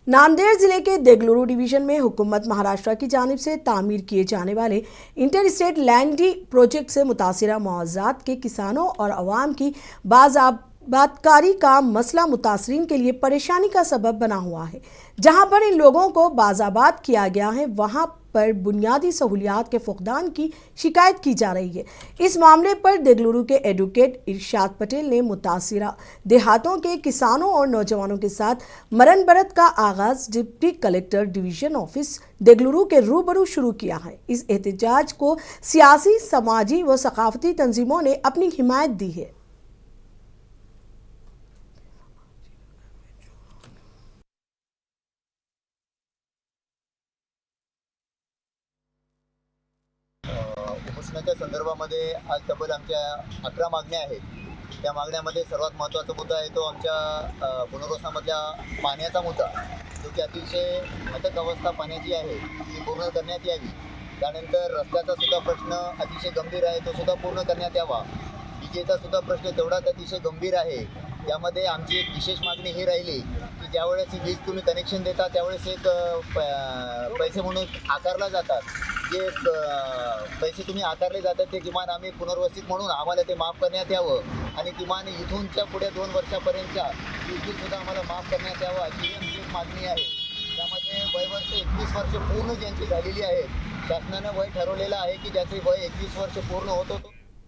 नांदेड़ जिले के देगलूरू डिवीजन में हुकूमत महाराष्ट्र की जानिब से तामीर किए जाने वाले इंटर स्टेट लैंडी प्रोजेक्ट से मुतासिरा मुआवजात के किसानों और अवाम की बाज़ाब्तकारी का मसला मुतासरीन के लिए परेशानी का सबब बना हुआ है। जहां पर इन लोगों को बाज़ाबात किया गया है, वहां पर बुनियादी सहूलियात के फुकदान की शिकायत की जा रही है। इस मामले पर देगलूरू के एडवोकेट इरशाद पटेल ने मुतासिरा देहातों के किसानों और नौजवानों के साथ मरन बरत का आगाज डिप्टी कलेक्टर डिवीजन ऑफिस देगलूरू के रूबरू शुरू किया है। इस एहतजाज को सियासी, समाजी व सकाफती तंजीमों ने अपनी हिमायत दी है। उपोषणाच्या संदर्भामध्ये आज तब्बल आमच्या 11 मागण्या आहेत। त्या मागण्यामध्ये सर्वात महत्त्वाचा मुद्दा आहे तो आमच्या पुनर्वसनामधल्या पाण्याचा मुद्दा, जो की अतिशय घातक अवस्था पाण्याची आहे ती पूर्ण करण्यात यावी। त्यानंतर रस्त्याचा सुद्धा प्रश्न अतिशय गंभीर आहे, तो सुद्धा पूर्ण करण्यात यावा। विजेचा सुद्धा प्रश्न तेवढाच अतिशय गंभीर आहे। त्यामध्ये आमची एक विशेष मागणी ही राहिली की ज्यावेळेस वीज तुम्ही कनेक्शन देता त्यावेळेस एक पैसे म्हणून आकारला जातात, जे पैसे तुम्ही आकारले जातात ते किमान आम्ही पुनर्वसित म्हणून आम्हाला ते माफ करण्यात यावं आणि किमान इथूनच्या पुढे 2 वर्षापर्यंतच्या वीज बिलसुद्धा आम्हाला माफ करण्यात यावं, अशी आमची एक मागणी आहे। त्यामध्ये वयवर्ष 21 वर्ष पूर्ण ज्यांची झालेली आहेत, शासनानं वय ठरवलेलं आहे की ज्याचे वय 21 वर्ष पूर्ण होतं